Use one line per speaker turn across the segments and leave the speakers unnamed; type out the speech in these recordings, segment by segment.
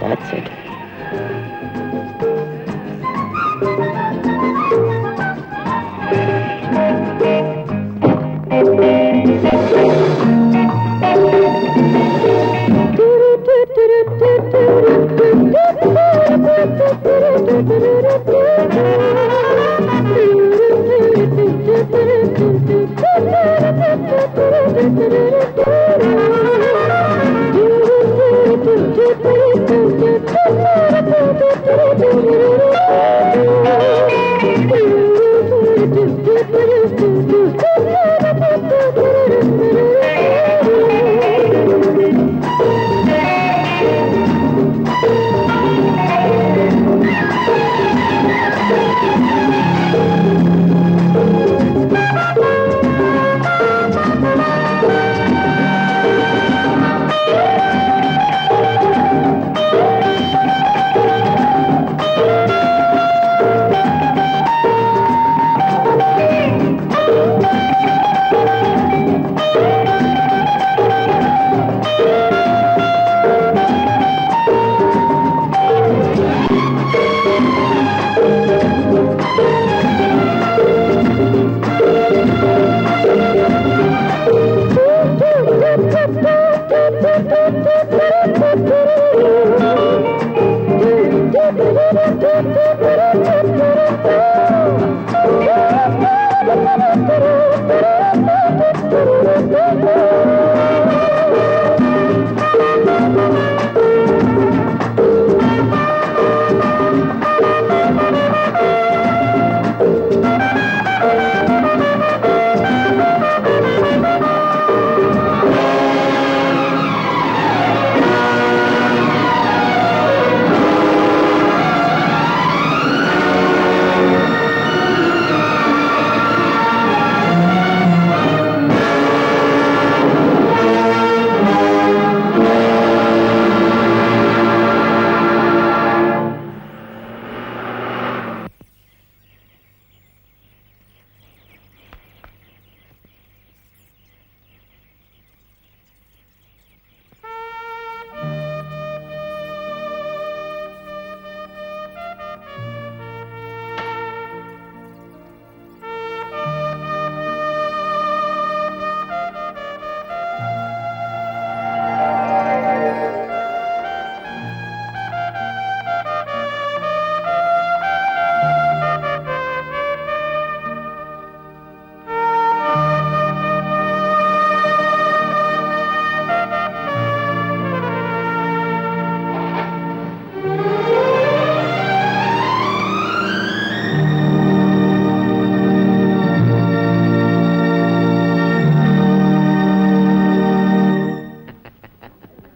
That's it.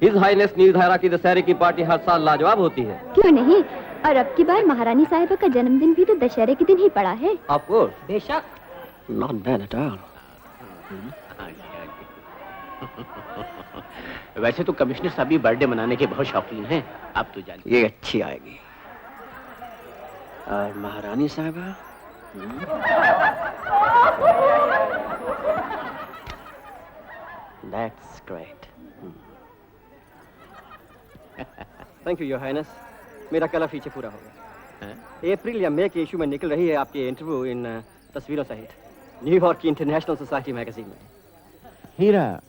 His Highness Neeldhara की दशहरे की पार्टी हर साल लाजवाब होती है।
क्यों नहीं, और अब की बार महारानी साहिबा का जन्मदिन भी तो दशहरे के दिन ही पड़ा है।
Of course.
बेशक। Not bad at all.
वैसे तो कमिश्नर साहब भी बर्थडे मनाने के बहुत शौकीन हैं, आप तो जानते।
ये अच्छी आएगी। और महारानी साहिबा? That's great.
Thank you your highness, मेरा कला फीचर पूरा हो गया। अप्रैल या मई के इशू में निकल रही है आपकी इंटरव्यू इन तस्वीरों सहित न्यूयॉर्क की इंटरनेशनल सोसाइटी मैगजीन में।
हीरा,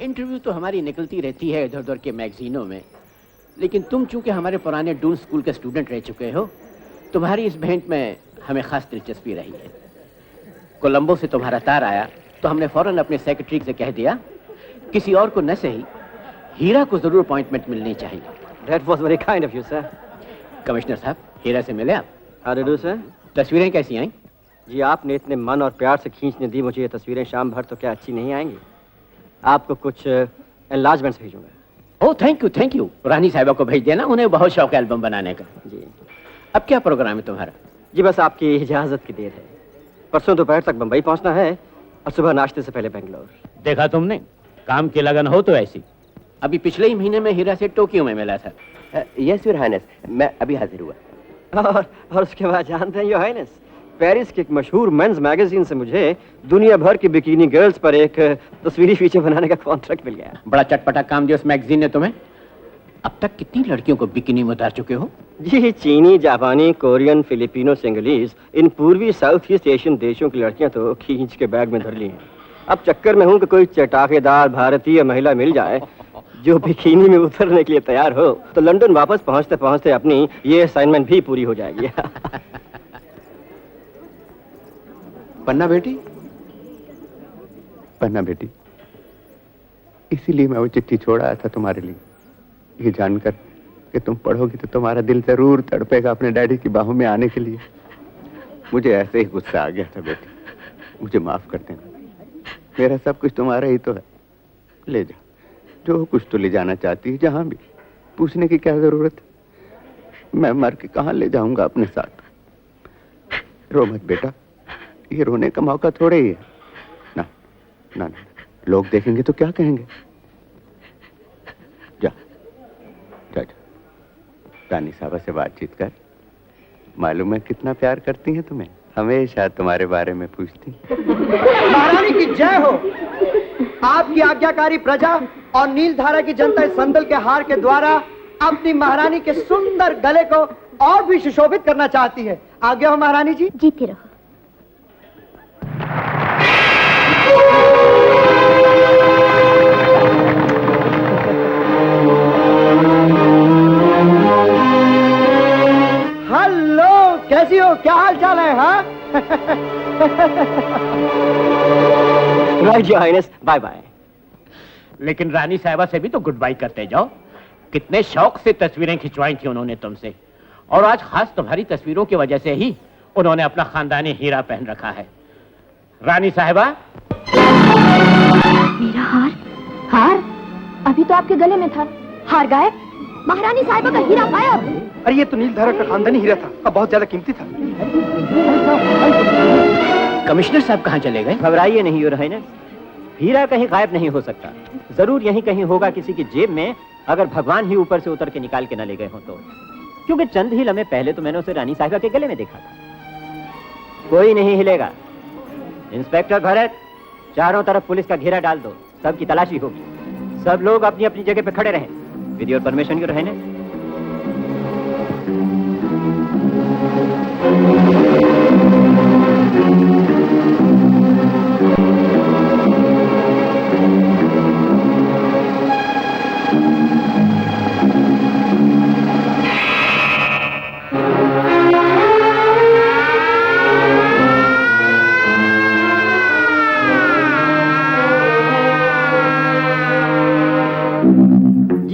इंटरव्यू तो हमारी निकलती रहती है इधर उधर के मैगजीनों में, लेकिन तुम चूंकि हमारे पुराने डून स्कूल के स्टूडेंट रह चुके हो, तुम्हारी इस भेंट में हमें खास दिलचस्पी रही है। कोलंबो से तुम्हारा तार आया तो हमने फौरन अपने सेक्रेटरी से कह दिया, किसी और को न सही हीरा को जरूर अपॉइंटमेंट मिलनी चाहिए।
That was very kind of you, sir.
Commissioner साहब, हीरा से मिले आप?
How do you do, sir?
तस्वीरें कैसी आई?
जी, आपने इतने मन और प्यार से खींचने दी मुझे ये तस्वीरें, शाम भर तो क्या अच्छी नहीं आएंगी। आपको कुछ एनलार्जमेंट्स भेजूंगा।
Oh thank you. रानी साहिबा को भेज देना, उन्हें बहुत शौक है एल्बम बनाने का।
जी।
अब क्या प्रोग्राम है तुम्हारा?
जी बस आपकी इजाजत की देर है। परसों दोपहर तक बंबई पहुंचना है और सुबह नाश्ते से पहले बेंगलोर।
देखा तुमने, काम की लगन हो तो ऐसी। अभी पिछले ही महीने में हीरा से टोक्यो में मिला था।
यस योर हाइनेस, मैं अभी हाजिर हुआ।
और उसके बाद जानते हैं योर हाइनेस, पेरिस के एक मशहूर मेंस मैगजीन से मुझे दुनिया भर की बिकिनी गर्ल्स पर एक तस्वीरी फीचर बनाने का कॉन्ट्रैक्ट मिल गया।
बड़ा चटपटा काम दिया उस मैगजीन ने तुम्हें। अब तक कितनी लड़कियों को बिकिनी में उतार चुके हो?
जी, चीनी, जापानी, कोरियन, फिलिपिनो, सिंगलीज, इन पूर्वी साउथ ईस्ट एशियन देशों की लड़कियां तो खींच के बैग में धर ली हैं। अब चक्कर में हूं कि कोई चटाकेदार भारतीय महिला मिल जाए जो बिकिनी में उतरने के लिए तैयार हो, तो लंदन वापस पहुंचते पहुंचते अपनी ये असाइनमेंट भी पूरी हो जाएगी।
पन्ना बेटी, पन्ना बेटी, इसीलिए मैं वो चिट्ठी छोड़ आया था तुम्हारे लिए, ये जानकर कि तुम पढ़ोगी तो तुम्हारा दिल जरूर तड़पेगा अपने डैडी की बाहों में आने के लिए। मुझे ऐसे ही गुस्सा आ गया था बेटी, मुझे माफ कर देना। मेरा सब कुछ तुम्हारा ही तो है, ले जा, जो कुछ तो ले जाना चाहती है, जहां भी। पूछने की क्या जरूरत है, मैं मर के कहां ले जाऊंगा अपने साथ। रो मत बेटा, ये रोने का मौका थोड़े ही है। ना ना ना, लोग देखेंगे तो क्या कहेंगे। जा जा जा, रानी साहबा से बातचीत कर, मालूम है कितना प्यार करती हैं तुम्हें, हमेशा तुम्हारे बारे में पूछती।
महारानी की जय हो। आपकी आज्ञाकारी प्रजा और नीलधारा की जनता इस संदल के हार के द्वारा अपनी महारानी के सुंदर गले को और भी सुशोभित करना चाहती है। आज्ञा हो महारानी जी।
जीते रहो।
हेलो, कैसी हो, क्या हाल चाल है? हाँ
right your highness, bye bye.
लेकिन रानी साहिबा से भी तो गुड बाय करते जाओ। कितने शौक से तस्वीरें खिंचवाई थी उन्होंने तुमसे, और आज खास तुम्हारी तस्वीरों की वजह से ही उन्होंने अपना खानदानी हीरा पहन रखा है। रानी साहिबा,
मेरा हार? हार अभी तो आपके गले में था, हार गायब। महारानी साहिबा का हीरा गायब।
अरे ये तो नीलधारा का खानदानी हीरा था, अब बहुत ज्यादा कीमती था।
कमिश्नर साहब कहाँ चले गए?
घबराइए नहीं योर हाइनेस, हीरा कहीं गायब नहीं हो सकता, जरूर यहीं कहीं होगा किसी की जेब में, अगर भगवान ही ऊपर से उतर के निकाल के न ले गए हो तो। क्योंकि चंद ही लम्हे पहले तो मैंने उसे रानी साहिबा के गले में देखा था। कोई नहीं हिलेगा। इंस्पेक्टर भरत, चारों तरफ पुलिस का घेरा डाल दो, सबकी तलाशी होगी। सब लोग अपनी अपनी जगह पे खड़े रहें। With your permission your highness.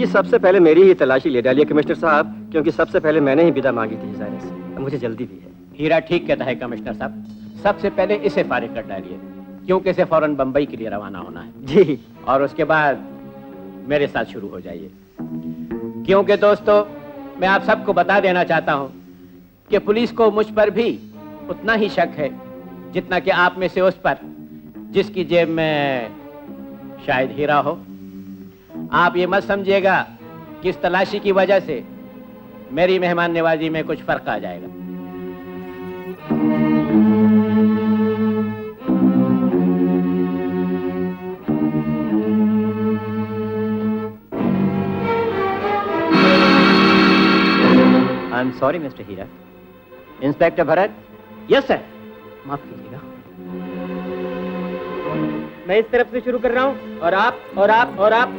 सबसे पहले मेरी ही तलाशी ले डालिए कमिश्नर साहब, क्योंकि सबसे पहले मैंने ही विदा मांगी थी जाहिर से। मुझे जल्दी भी है।
हीरा ठीक कहता है कमिश्नर साहब, सबसे पहले इसे फारिग कर डालिए, क्योंकि इसे फौरन बंबई के लिए रवाना होना है।
जी।
और उसके बाद मेरे साथ शुरू हो जाइए। क्योंकि दोस्तों, मैं आप सबको बता देना चाहता हूं कि पुलिस को मुझ पर भी उतना ही शक है जितना कि आप में से उस पर जिसकी जेब में शायद हीरा हो। आप ये मत समझिएगा कि इस तलाशी की वजह से मेरी मेहमान नवाजी में कुछ फर्क आ जाएगा।
I am sorry mister Hira. Inspector Bharat.
Yes sir. माफ कीजिएगा।
मैं इस तरफ से शुरू कर रहा हूँ और आप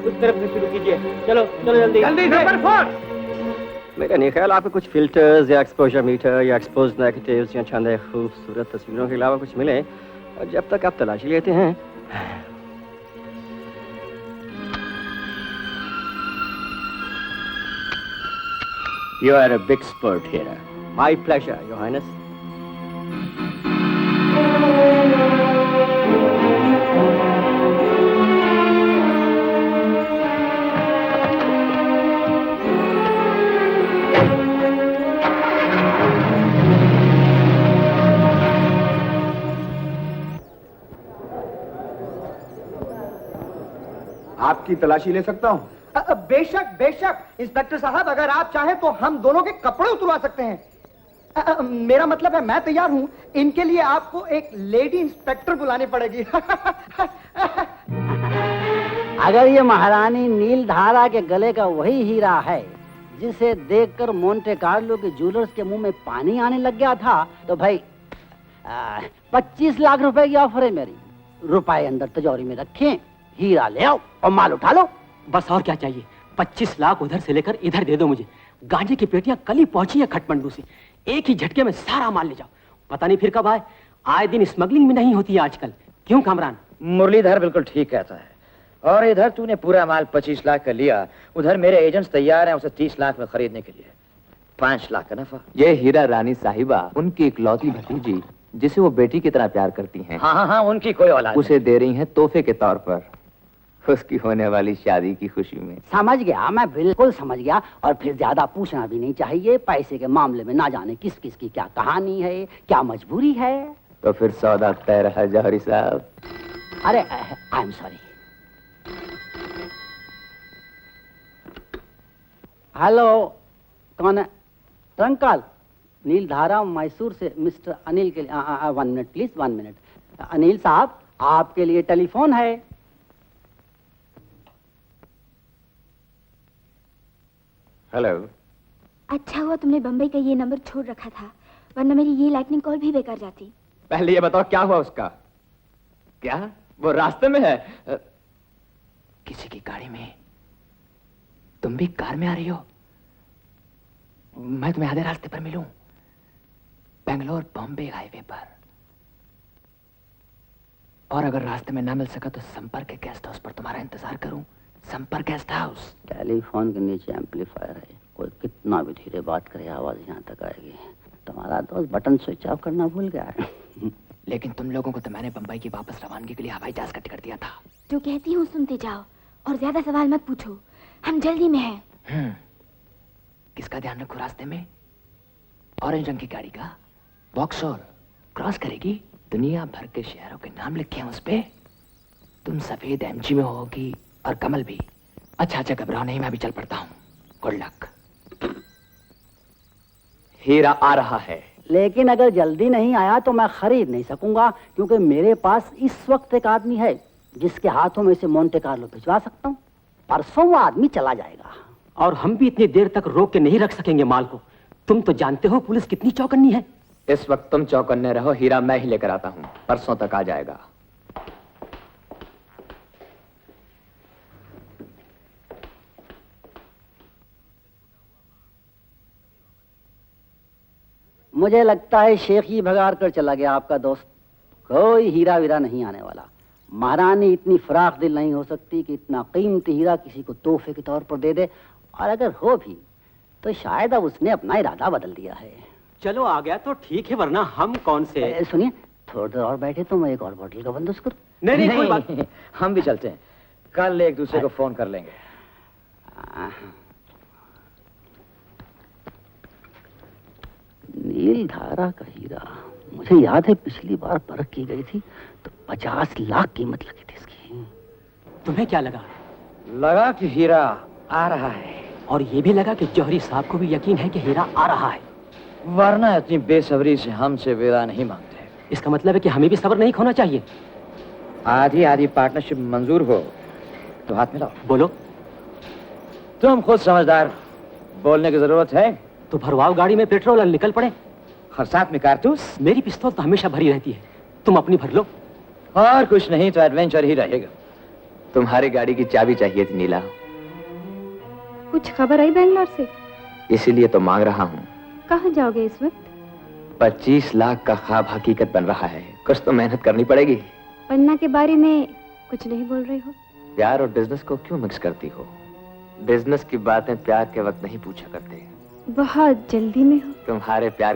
उस तरफ से शुरू कीजिए। चलो चलो जल्दी
जल्दी। नंबर 4।
मेरा नहीं ख्याल आपको कुछ फिल्टर्स या एक्सपोजर मीटर या एक्सपोज नेगेटिव्स या चंद खूबसूरत तस्वीरों के अलावा कुछ मिले, और जब तक आप तलाशी लेते हैं।
You are a big sport here.
My pleasure, Your Highness.
आपकी तलाशी ले सकता हूँ? बेशक बेशक इंस्पेक्टर साहब, अगर आप चाहें तो हम दोनों के कपड़े उतरवा सकते हैं। मेरा मतलब है मैं तैयार हूँ। इनके लिए आपको एक लेडी इंस्पेक्टर बुलानी पड़ेगी।
अगर ये महारानी नीलधारा के गले का वही हीरा है जिसे देखकर मोंटे कार्लो के ज्वेलर्स के मुंह में पानी आने लग गया था, तो भाई 25 लाख रुपए की ऑफर है मेरी। रुपए अंदर तिजोरी में रखें, हीरा ले आओ और माल उठा लो।
बस और क्या चाहिए? 25 लाख उधर से लेकर इधर दे दो मुझे। गांजे की पेटियां कल ही पहुंची है खटमंडू से, एक ही झटके में सारा माल ले जाओ। पता नहीं फिर कब आए दिन स्मगलिंग में नहीं होती है आजकल। क्यों कामरान?
मुरलीधर बिल्कुल ठीक कहता है। और इधर तूने पूरा माल 25 लाख का लिया, उधर मेरे एजेंट्स तैयार हैं उसे 30 लाख में खरीदने के लिए। 5 लाख का नफा।
ये हीरा रानी साहिबा उनकी इकलौती भतीजी जिसे वो बेटी की तरह प्यार करती हैं,
हाँ, उनकी कोई औलाद
उसे दे रही हैं तोहफे के तौर पर, उसकी होने वाली शादी की खुशी में।
समझ गया, मैं बिल्कुल समझ गया। और फिर ज्यादा पूछना भी नहीं चाहिए। पैसे के मामले में ना जाने किस किस की क्या कहानी है, क्या मजबूरी है।
तो फिर सौदा तय रहा जौहरी साहब।
अरे आई एम सॉरी। हेलो, कौन है? ट्रंकल नीलधारा मैसूर से मिस्टर अनिल के लिए। 1 मिनट प्लीज, 1 मिनट। अनिल साहब, आपके लिए टेलीफोन है।
हेलो।
अच्छा हुआ तुमने बम्बई का ये नंबर छोड़ रखा था, वरना मेरी ये लाइटनिंग कॉल भी बेकार जाती।
पहले ये बताओ क्या हुआ उसका? क्या वो रास्ते में है?
किसी की गाड़ी में। तुम भी कार में आ रही हो? मैं तुम्हें आधे रास्ते पर मिलूं, बेंगलोर बॉम्बे हाईवे पर। और अगर रास्ते में ना मिल सका तो संपर्क गेस्ट हाउस पर तुम्हारा इंतजार करूं। संपर्क गेस्ट हाउस।
टेलीफोन के नीचे एम्पलीफायर है, कोई कितना भी धीरे बात करे आवाज यहाँ तक आएगी। तुम्हारा दोस्त बटन स्विच ऑफ करना भूल गया है।
लेकिन तुम लोगों को तो मैंने बंबई की वापस रवानगी के लिए हवाई जहाज का टिकट दिया था।
जो कहती हूँ सुनते जाओ और ज्यादा सवाल मत पूछो, हम जल्दी में हैं।
किसका ध्यान रखो रास्ते में? ऑरेंज रंग की गाड़ी का। वॉक्सॉल क्रॉस करेगी, दुनिया भर के शहरों के नाम लिखे हैं उस पे। तुम सफेद एमजी में होगी और कमल भी। अच्छा घबराओ नहीं, मैं भी चल पड़ता हूँ। Good luck.
हीरा आ रहा है,
लेकिन अगर जल्दी नहीं आया तो मैं खरीद नहीं सकूंगा, क्योंकि मेरे पास इस वक्त एक आदमी है जिसके हाथों में से मोंटे कार्लो भिजवा सकता हूँ। परसों वो आदमी चला जाएगा।
और हम भी इतनी देर तक रोक के नहीं रख सकेंगे माल को। तुम तो जानते हो पुलिस कितनी चौकन्नी है।
इस वक्त तुम चौकन्ने रहो, हीरा मैं ही लेकर आता हूँ, परसों तक आ जाएगा।
मुझे लगता है शेख ही भगाड़ कर चला गया आपका दोस्त। कोई हीरा वीरा नहीं आने वाला। महारानी इतनी फराख दिल नहीं हो सकती कि इतना कीमती हीरा किसी को तोहफे के तौर पर दे दे। और अगर हो भी तो शायद अब उसने अपना इरादा बदल दिया है।
चलो आ गया तो ठीक है, वरना हम कौन से।
सुनिए, थोड़ी देर और बैठे तो मैं एक और बोतल का बंदोबस्त करूं।
नहीं, कोई बात नहीं, हम भी चलते हैं। कल एक दूसरे को फोन कर लेंगे।
नीलधारा का हीरा, मुझे याद है पिछली बार परख की गई थी तो 50 लाख कीमत लगी थी इसकी।
तुम्हें क्या लगा?
लगा कि हीरा आ रहा है,
और ये भी लगा कि जौहरी साहब को भी यकीन है कि हीरा आ रहा है।
वरना इतनी बेसब्री से हमसे विदा नहीं मांगते।
इसका मतलब है कि हमें भी सब्र नहीं खोना चाहिए।
आधी आधी पार्टनरशिप मंजूर हो तो हाथ मिलाओ।
बोलो।
तुम खुद समझदार, बोलने की जरूरत है
तो भरवाओ गाड़ी में पेट्रोल और निकल पड़े।
और साथ में कारतूस।
मेरी पिस्तौल तो हमेशा भरी रहती है, तुम अपनी भर लो।
और कुछ नहीं तो एडवेंचर ही रहेगा।
तुम्हारी गाड़ी की चाबी चाहिए थी नीला।
कुछ खबर आई बेंगलोर से?
इसीलिए तो मांग रहा हूँ।
कहाँ जाओगे इस वक्त?
25 लाख का ख्वाब हकीकत बन रहा है, कुछ तो मेहनत करनी पड़ेगी।
पन्ना के बारे में कुछ नहीं बोल रहे हो?
प्यार और बिजनेस को क्यों मिक्स करती हो? बिजनेस की बातें प्यार के वक्त नहीं पूछा करते।
बहुत जल्दी में हो।
तुम्हारे प्यार